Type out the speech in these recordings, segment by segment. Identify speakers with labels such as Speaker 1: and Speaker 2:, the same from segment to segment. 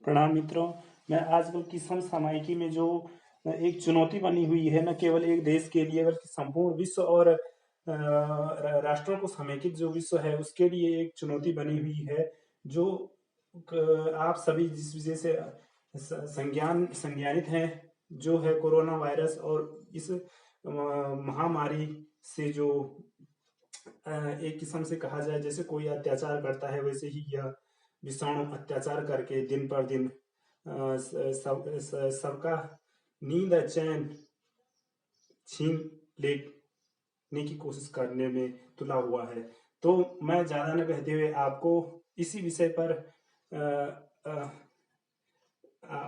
Speaker 1: प्रणाम मित्रों। मैं आजकल की समसामयिकी में जो एक चुनौती बनी हुई है, न केवल एक देश के लिए बल्कि संपूर्ण विश्व और राष्ट्रों को समेकित जो विश्व है उसके लिए एक चुनौती बनी हुई है। जो आप सभी जिस विषय से संज्ञानित हैं, जो है कोरोना वायरस और इस महामारी से जो एक किस्म से कहा जाए जैसे कोई अत्याचार करता है, वैसे ही यह विषाणु अत्याचार करके दिन पर दिन सबका नींद चैन छीन लेने की कोशिश करने में तुला हुआ है। तो मैं ज्यादा न कहते हुए आपको इसी विषय पर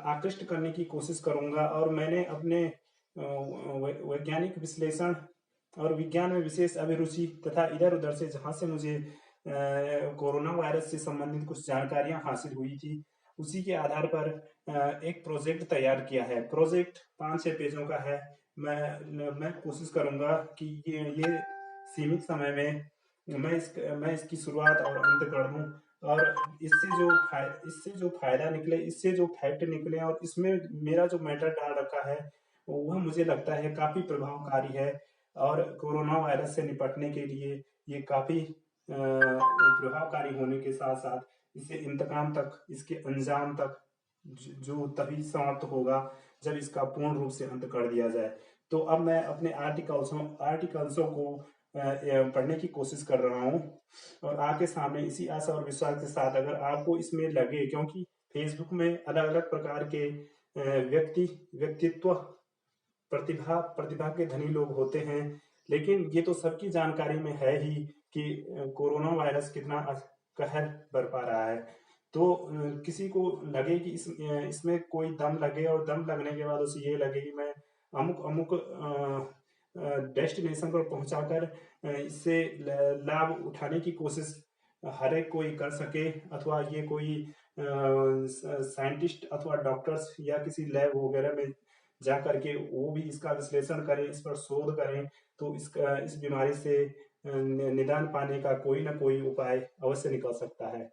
Speaker 1: आकृष्ट करने की कोशिश करूंगा। और मैंने अपने वैज्ञानिक विश्लेषण और विज्ञान में विशेष अभिरुचि तथा इधर उधर से जहां से मुझे कोरोना वायरस से संबंधित कुछ जानकारियां हासिल हुई थी, उसी के आधार पर एक प्रोजेक्ट तैयार किया है। प्रोजेक्ट 5-6 पेजों का है। मैं कोशिश करूंगा कि ये सीमित समय में मैं इसकी शुरुआत और अंत कर दूं, और इससे जो फायदा निकले, इससे जो फैक्ट निकले, और इसमें मेरा जो मैटर डाल रखा है वह मुझे लगता है काफी प्रभावकारी है। और कोरोना वायरस से निपटने के लिए ये काफी प्रभावकारी होने के साथ साथ इसे इंतकाम तक, इसके अंजाम तक जो तभी समाप्त होगा जब इसका पूर्ण रूप से अंत कर दिया जाए। तो अब मैं अपने आर्टिकल्सों को पढ़ने की कोशिश कर रहा हूँ, और आपके सामने इसी आशा और विश्वास के साथ, अगर आपको इसमें लगे, क्योंकि फेसबुक में अलग अलग प्रकार के व्यक्तित्व, प्रतिभा के धनी लोग होते हैं, लेकिन ये तो सबकी जानकारी में है ही कि कोरोना वायरस कितना कहर बरपा रहा है। तो किसी को लगे कि इसमें कोई दम लगे, और दम लगने के बाद उसे ये लगे कि मैं अमुक अमुक डेस्टिनेशन पर पहुंचाकर इससे लाभ उठाने की कोशिश हर एक कोई कर सके, अथवा ये कोई साइंटिस्ट अथवा डॉक्टर्स या किसी लैब वगैरह में जा करके वो भी इसका विश्लेषण करें, इस पर शोध करें, तो इस बीमारी से निदान पाने का कोई ना कोई उपाय अवश्य निकल सकता है।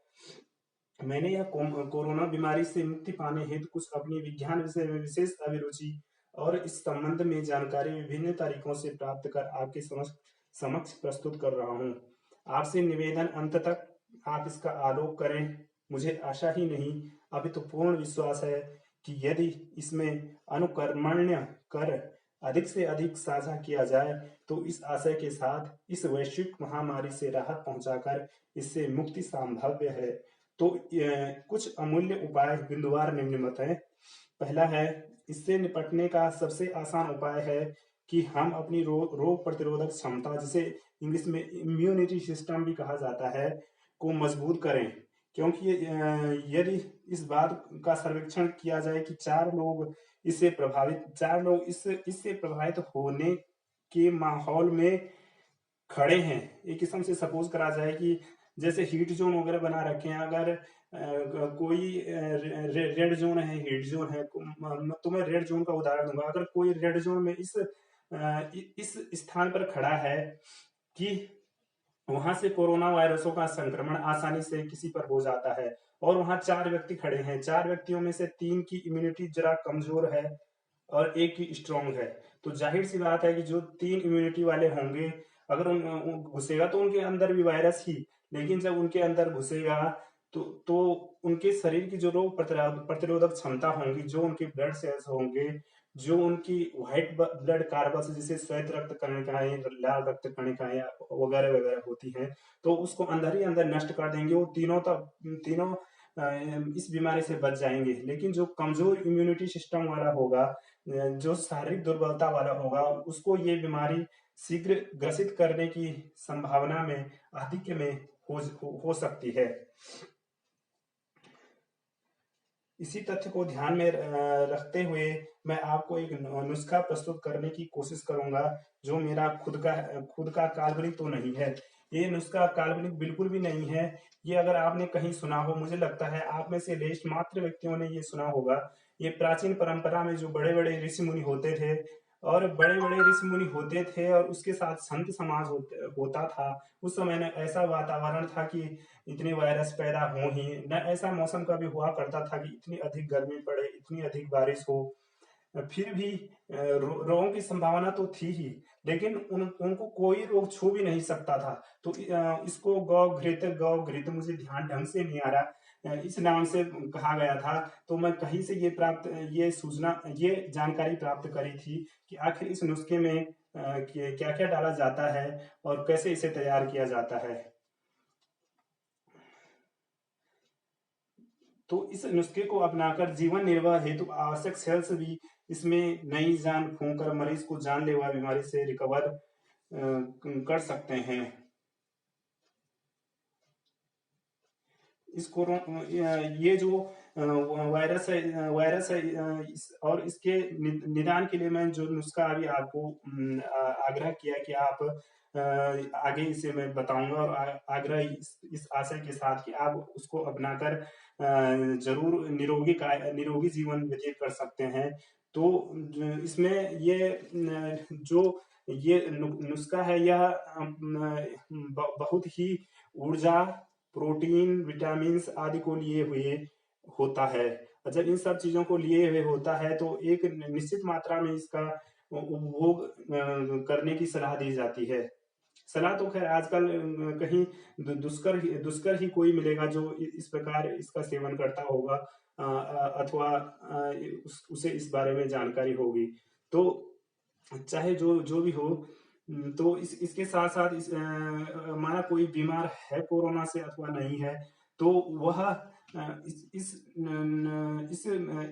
Speaker 1: मैंने यह कोरोना बीमारी से मुक्ति पाने हेतु कुछ अपनी विज्ञान विषय में विशेष अभिरुचि और इस संबंध में जानकारी विभिन्न तरीकों से प्राप्त कर आपके समक्ष प्रस्तुत कर रहा हूँ। आपसे निवेदन अंत तक आप इसका आलोक करें। मुझे आशा ही नहीं, अभी तो पूर्ण विश्वास है कि यदि इसमें अनुकर्मण्य कर अधिक से अधिक साझा किया जाए, तो इस आशय के साथ इस वैश्विक महामारी से राहत पहुंचाकर इससे मुक्ति संभव्य है। तो कुछ अमूल्य उपाय बिंदुवार निम्नलिखित है। पहला है, इससे निपटने का सबसे आसान उपाय है कि हम अपनी रोग प्रतिरोधक क्षमता, जिसे इंग्लिश में इम्यूनिटी सिस्टम भी कहा जाता है, को मजबूत करें। क्योंकि यदि इस बात का सर्वेक्षण किया जाए कि चार लोग इससे प्रभावित होने के माहौल में खड़े हैं, एक किस्म से सपोज करा जाए कि जैसे हीट जोन वगैरह बना रखे हैं, अगर कोई रेड जोन है, हीट जोन है, तो मैं रेड जोन का उदाहरण दूंगा। अगर कोई रेड जोन में इस स्थान पर खड़ा है कि वहां से कोरोना वायरसों का संक्रमण आसानी से किसी पर हो जाता है, और वहां 4 व्यक्ति खड़े हैं, 4 व्यक्तियों में से 3 की इम्यूनिटी जरा कमजोर है और एक की स्ट्रांग है, तो जाहिर सी बात है कि जो 3 इम्यूनिटी वाले होंगे, अगर घुसेगा तो उनके अंदर भी वायरस ही, लेकिन जब उनके अंदर घुसेगा तो उनके शरीर की जो रोग प्रतिरोधक क्षमता होंगी, जो उनके ब्लड सेल्स होंगे, जो उनकी व्हाइट ब्लड कार्बल्स, जिसे श्वेत रक्त कणिकाएं, लाल रक्त कणिकाएं वगैरह वगैरह होती हैं, तो उसको अंदर ही अंदर नष्ट कर देंगे। वो तीनों इस बीमारी से बच जाएंगे। लेकिन जो कमजोर इम्यूनिटी सिस्टम वाला होगा, जो शारीरिक दुर्बलता वाला होगा, उसको ये बीमारी शीघ्र ग्रसित करने की संभावना में आधिक्य में हो सकती है। इसी तथ्य को ध्यान में रखते हुए मैं आपको एक नुस्खा प्रस्तुत करने की कोशिश करूंगा, जो मेरा खुद का काल्पनिक तो नहीं है। ये नुस्खा काल्पनिक बिल्कुल भी नहीं है। ये अगर आपने कहीं सुना हो, मुझे लगता है आप में से लेश मात्र व्यक्तियों ने ये सुना होगा। ये प्राचीन परंपरा में जो बड़े बड़े ऋषि मुनि होते थे, और बड़े बड़े ऋषि मुनि होते थे और उसके साथ संत समाज होता था। उस समय न ऐसा वातावरण था कि इतने वायरस पैदा हो ही न, ऐसा मौसम कभी हुआ करता था कि इतनी अधिक गर्मी पड़े, इतनी अधिक बारिश हो। फिर भी रोगों की संभावना तो थी ही, लेकिन उनको कोई रोग छू भी नहीं सकता था। तो इसको गौ घृत मुझे ध्यान ढंग से नहीं आ रहा, इस नाम से कहा गया था। तो मैं कहीं से ये सूचना, ये जानकारी प्राप्त करी थी कि आखिर इस नुस्खे में क्या क्या डाला जाता है और कैसे इसे तैयार किया जाता है। तो इस नुस्खे को अपनाकर जीवन निर्वाह हेतु आवश्यक सेल्स भी इसमें नई जान फूंक कर मरीज को जानलेवा बीमारी से रिकवर कर सकते हैं। इस ये जो वायरस है, और इसके निदान के लिए मैं जो नुस्खा अभी आपको आग्रह किया कि आप आगे इसे मैं बताऊंगा, और आग्रह इस आशय के साथ कि आप उसको अपनाकर जरूर निरोगी जीवन व्यतीत कर सकते हैं। तो इसमें जो ये नुस्खा है, यह बहुत ही ऊर्जा, प्रोटीन, विटामिन आदि को लिए हुए होता है। जब इन सब चीजों को लिए हुए होता है तो एक निश्चित मात्रा में इसका उपभोग करने की सलाह दी जाती है। सलाह तो खैर आजकल कहीं दुष्कर ही कोई मिलेगा जो इस प्रकार इसका सेवन करता होगा, अथवा उसे इस बारे में जानकारी होगी। तो चाहे जो जो भी हो, तो इसके साथ साथ माना कोई बीमार है कोरोना से अथवा नहीं है, तो वह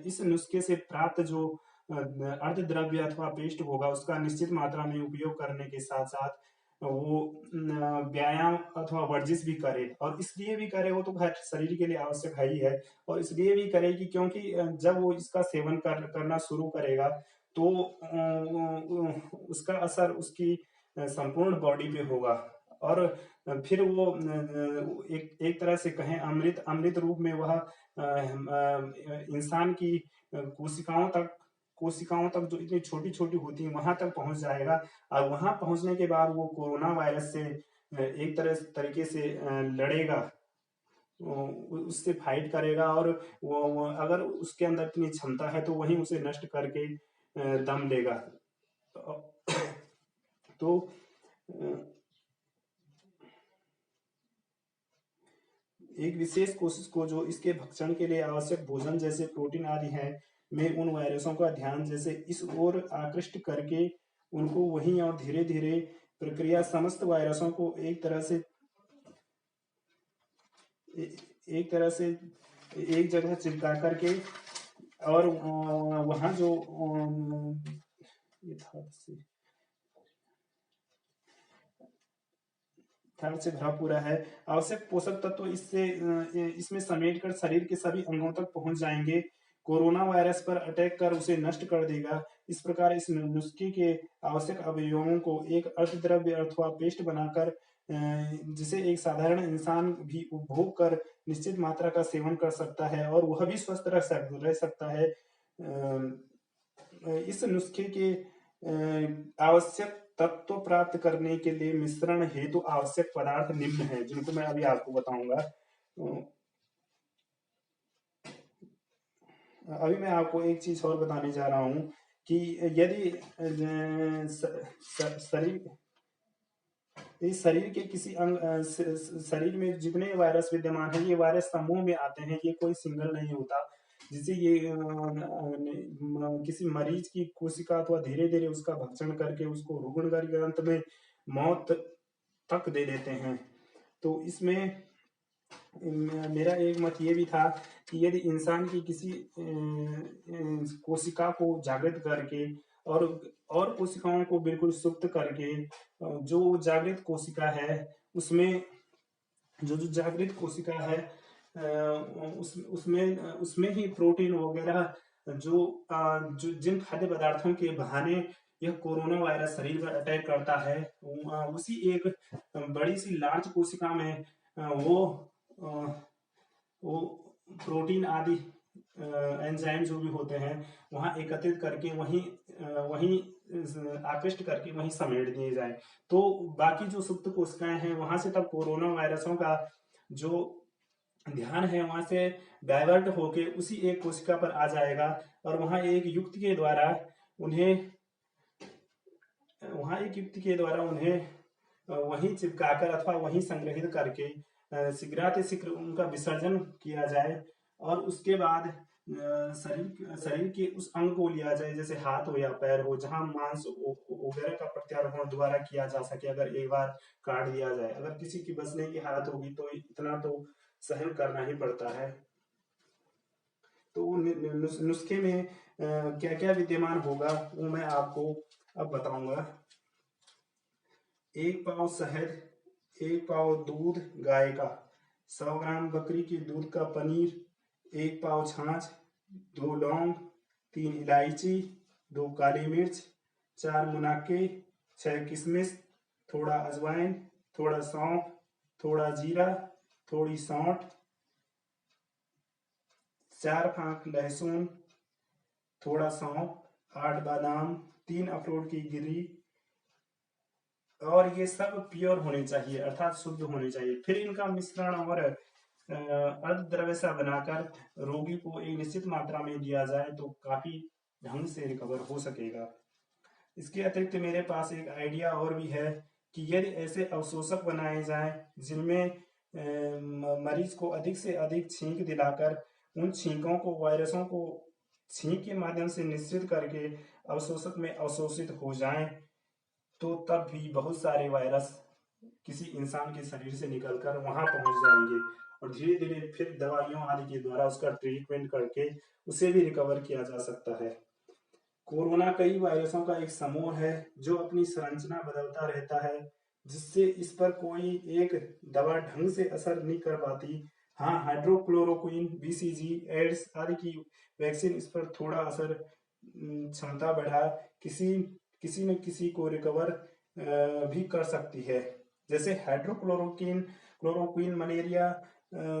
Speaker 1: इस नुस्खे से प्राप्त जो अर्ध द्रव्य अथवा पेस्ट होगा उसका निश्चित मात्रा में उपयोग करने के साथ साथ वो व्यायाम अथवा वर्जिश भी करे। और इसलिए भी करे, वो तो खैर शरीर के लिए आवश्यक है ही है, और इसलिए भी करे कि क्योंकि जब वो इसका सेवन करना शुरू करेगा तो उसका असर उसकी संपूर्ण बॉडी पे होगा। और फिर वो एक तरह से कहें अमृत अमृत रूप में वह इंसान की कोशिकाओं तक जो इतनी छोटी छोटी होती है वहां तक पहुंच जाएगा। और वहां पहुंचने के बाद वो कोरोना वायरस से एक तरीके से लड़ेगा, उससे फाइट करेगा, और वो अगर उसके अंदर इतनी क्षमता है तो वहीं उसे नष्ट करके दम लेगा। तो एक विशेष कोशिश को जो इसके भक्षण के लिए आवश्यक भोजन जैसे प्रोटीन आदि है में उन वायरसों का ध्यान जैसे इस ओर आकृष्ट करके उनको वहीं, और धीरे धीरे प्रक्रिया समस्त वायरसों को एक तरह से एक जगह चिपका करके, और वहां जो ये थर्ड से भरा पूरा है, आवश्यक पोषक तत्व इसमें समेट कर शरीर के सभी अंगों तक पहुंच जाएंगे, कोरोना वायरस पर अटैक कर उसे नष्ट कर देगा। इस प्रकार इस नुस्खे के आवश्यक अवयवों को एक अर्धद्रव्य अथवा पेस्ट बनाकर जिसे एक साधारण इंसान भी उपभोग कर निश्चित मात्रा का सेवन कर सकता है और वह भी स्वस्थ रह सकता है। इस नुस्खे के आवश्यक तत्व प्राप्त करने के लिए मिश्रण हेतु आवश्यक पदार्थ निम्न है, जिनको मैं अभी आपको बताऊंगा। अभी मैं आपको एक चीज और बताने जा रहा हूं कि यदि शरीर के किसी अंग शरीर में जितने वायरस विद्यमान है, ये वायरस समूह में आते हैं, ये कोई सिंगल नहीं होता, जिसे ये किसी मरीज की कोशिका अथवा धीरे धीरे उसका भक्षण करके उसको रुग्ण करके अंत में मौत तक दे देते हैं। तो इसमें मेरा एक मत ये भी था कि यदि इंसान की किसी कोशिका को जागृत करके और कोशिकाओं को बिल्कुल सुप्त करके, जो जागृत कोशिका है उसमें जो जागृत कोशिका है उसमें ही प्रोटीन वगैरह जो जिन खाद्य पदार्थों के बहाने यह कोरोना वायरस शरीर पर अटैक करता है, उसी एक बड़ी सी लार्ज कोशिका में वो वो प्रोटीन आदि एंजाइम जो भी होते हैं वहां एकत्रित करके वहीं आकृष्ट करके वहीं समेट दिए जाए। तो बाकी जो सुप्त कोशिकाएं हैं वहां से तब कोरोना वायरसों का जो ध्यान है वहां से डाइवर्ट होके उसी एक कोशिका पर आ जाएगा, और वहां एक युक्ति के द्वारा उन्हें वहीं चिपकाकर अथवा वहीं संग्रहित करके शीघ्राति शीघ्र उनका विसर्जन किया जाए, और उसके बाद शरीर के उस अंग को लिया जाए, जैसे हाथ हो या पैर हो, जहां मांस वगैरह का प्रत्यारोपण दोबारा किया जा सके। अगर एक बार काट दिया जाए, अगर किसी की बचने की हालत होगी तो इतना तो सहन करना ही पड़ता है। तो नुस्खे में क्या क्या विद्यमान होगा वो मैं आपको अब बताऊंगा। 1 पाव शहद, 1 पाव दूध गाय का, 100 ग्राम बकरी के दूध का पनीर, 1 पाव छाछ, 2 लौंग, 3 इलायची, 2 काली मिर्च, 4 मुनाके, 6 किशमिश, थोड़ा अजवाइन, थोड़ा सौंफ, थोड़ा जीरा, थोड़ी सौंठ, 4 फाँक लहसुन, थोड़ा सौंफ, 8 बादाम, 3 अखरोट की गिरी, और ये सब प्योर होने चाहिए अर्थात शुद्ध होने चाहिए। फिर इनका मिश्रण और अर्ध द्रव्य सा बनाकर रोगी को एक निश्चित मात्रा में दिया जाए तो काफी ढंग से रिकवर हो सकेगा। इसके अतिरिक्त मेरे पास एक आइडिया और भी है कि यदि ऐसे अवशोषक बनाए जाएं जिनमें मरीज को अधिक से अधिक छींक दिलाकर उन छींकों को, वायरसों को छींक के माध्यम से निश्चित करके अवशोषक में अवशोषित हो जाएं, तो तब भी बहुत सारे वायरस किसी इंसान के शरीर से निकलकर वहां पहुंच जाएंगे, और धीरे धीरे फिर दवाइयों आदि के द्वारा उसका ट्रीटमेंट करके उसे भी रिकवर किया जा सकता है। कोरोना कई वायरसों का एक समूह है जो अपनी संरचना बदलता रहता है, जिससे इस पर कोई एक दवा ढंग से असर नहीं कर पाती। हाँ, हाइड्रोक्लोरोक्विन, बीसीजी, एड्स आदि की वैक्सीन इस पर थोड़ा असर क्षमता बढ़ा किसी किसी न किसी को रिकवर भी कर सकती है। जैसे हाइड्रोक्लोरोक्विन क्लोरोक्विन मलेरिया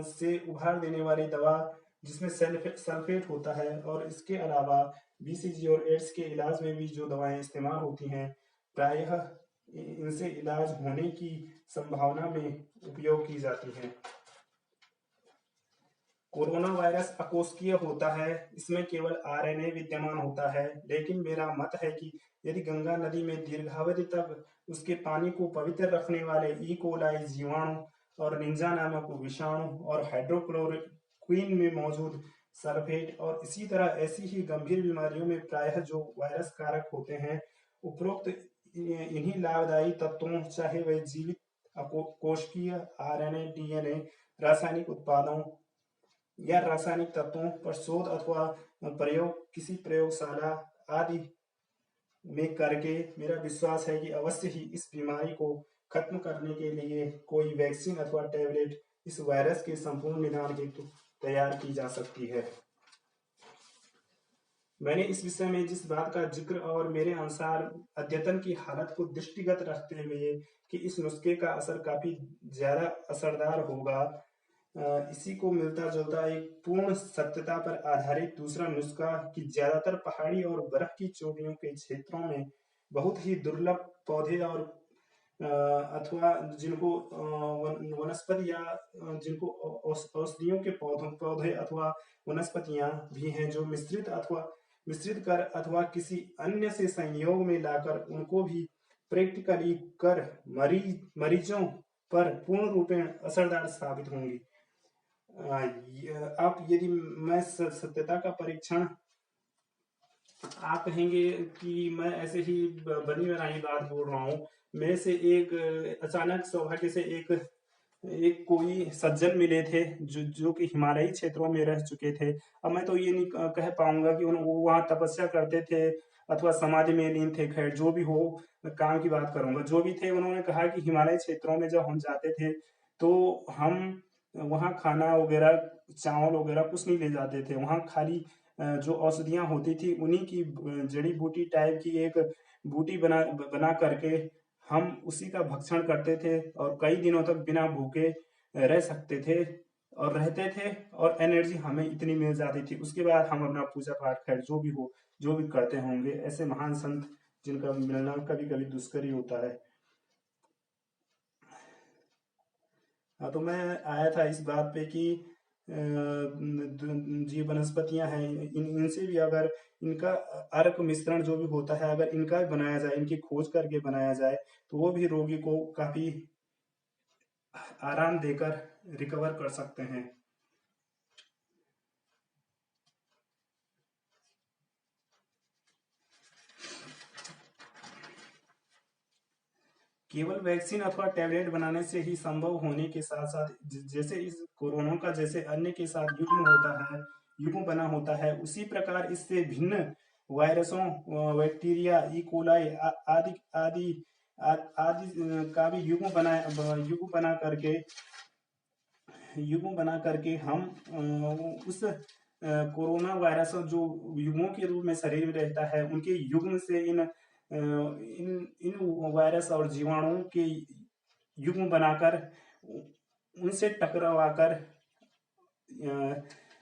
Speaker 1: से उभार देने वाली दवा जिसमें सल्फेट होता है, और इसके अलावा बीसीजी और एड्स के इलाज में भी जो दवाएं इस्तेमाल होती हैं प्रायः इनसे इलाज होने की संभावना में उपयोग की जाती हैं। कोरोना वायरस अकोशिकीय होता है, इसमें केवल आरएनए विद्यमान होता है, लेकिन मेरा मत है कि यदि गंगा नदी में दीर्घावधि तक उसके पानी को पवित्र रखने वाले ई कोलाई जीवाणु और निंजा नामक विषाणु और हाइड्रोक्लोरोक्विन में मौजूद सल्फेट और इसी तरह ऐसी ही गंभीर बीमारियों में प्रायः जो वायरस कारक होते हैं, उपरोक्त इन्हीं लाभदायी तत्वों, चाहे वह जीवित कोशिकीय आरएनए, डीएनए, रासायनिक उत्पादों या रासायनिक तत्वों पर शोध अथवा प्रयोग किसी प्रयोगशाला आदि में करके, मेरा विश्वास है कि अवश्य ही इस बीमारी को खत्म करने के लिए कोई वैक्सीन अथवा टैबलेट इस वायरस के संपूर्ण निदान हेतु तैयार की जा सकती है। मैंने इस विषय में जिस बात का जिक्र और मेरे अनुसार अद्यतन की हालत को दृष्टिगत रखते हुए कि इस नुस्खे का असर काफी ज्यादा असरदार होगा, इसी को मिलता जुलता एक पूर्ण सत्यता पर आधारित दूसरा नुस्खा कि ज्यादातर पहाड़ी और बर्फ की चोटियों के क्षेत्रों में बहुत ही दुर्लभ पौधे और अथवा जिनको वनस्पति या जिनको औषधियों के पौधे अथवा वनस्पतियां भी हैं जो मिश्रित कर अथवा किसी अन्य से संयोग में लाकर उनको भी प्रैक्टिकली कर मरीजों पर पूर्ण रूपेण असरदार साबित होंगी। आप यदि मैं सत्यता का परीक्षण, आप कहेंगे कि मैं ऐसे ही बनी बनाई बात बोल रहा हूँ। मेरे से एक अचानक सौभाग्य से एक कोई सज्जन मिले थे जो कि हिमालयी क्षेत्रों में रह चुके थे। अब मैं तो ये नहीं कह पाऊंगा कि वो वहाँ तपस्या करते थे अथवा समाधि में लीन थे, खैर जो भी हो, काम की बात करूंगा। जो भी थे, उन्होंने कहा कि हिमालय क्षेत्रों में जब हम जाते थे तो हम वहाँ खाना वगैरह, चावल वगैरह कुछ नहीं ले जाते थे। वहाँ खाली जो औषधियाँ होती थी उन्हीं की जड़ी बूटी टाइप की एक बूटी बना करके हम उसी का भक्षण करते थे और कई दिनों तक बिना भूखे रह सकते थे और रहते थे, और एनर्जी हमें इतनी मिल जाती थी। उसके बाद हम अपना पूजा पाठ, खैर जो भी हो, जो भी करते होंगे, ऐसे महान संत जिनका मिलना कभी कभी दुष्कर ही होता है। हाँ, तो मैं आया था इस बात पे कि जी वनस्पतियां हैं, इनसे भी अगर इनका अर्क मिश्रण जो भी होता है, अगर इनका भी बनाया जाए, इनकी खोज करके बनाया जाए, तो वो भी रोगी को काफी आराम देकर रिकवर कर सकते हैं। केवल वैक्सीन अथवा टैबलेट बनाने से ही संभव होने के साथ साथ जैसे इस कोरोना का जैसे अन्य के साथ युग्म होता है, युग्म बना होता है, उसी प्रकार इससे भिन्न वायरसों, बैक्टीरिया, ई कोलाई आदि आदि आदि का भी युग्म बना करके हम उस कोरोना वायरस जो युग्मों के रूप में शरीर में रहता है, उनके युग्म से इन वायरस और जीवाणुओं के युग्म बनाकर उनसे टकराकर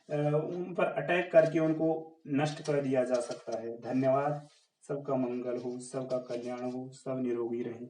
Speaker 1: उन पर अटैक करके उनको नष्ट कर दिया जा सकता है। धन्यवाद। सबका मंगल हो, सबका कल्याण हो, सब निरोगी रहें।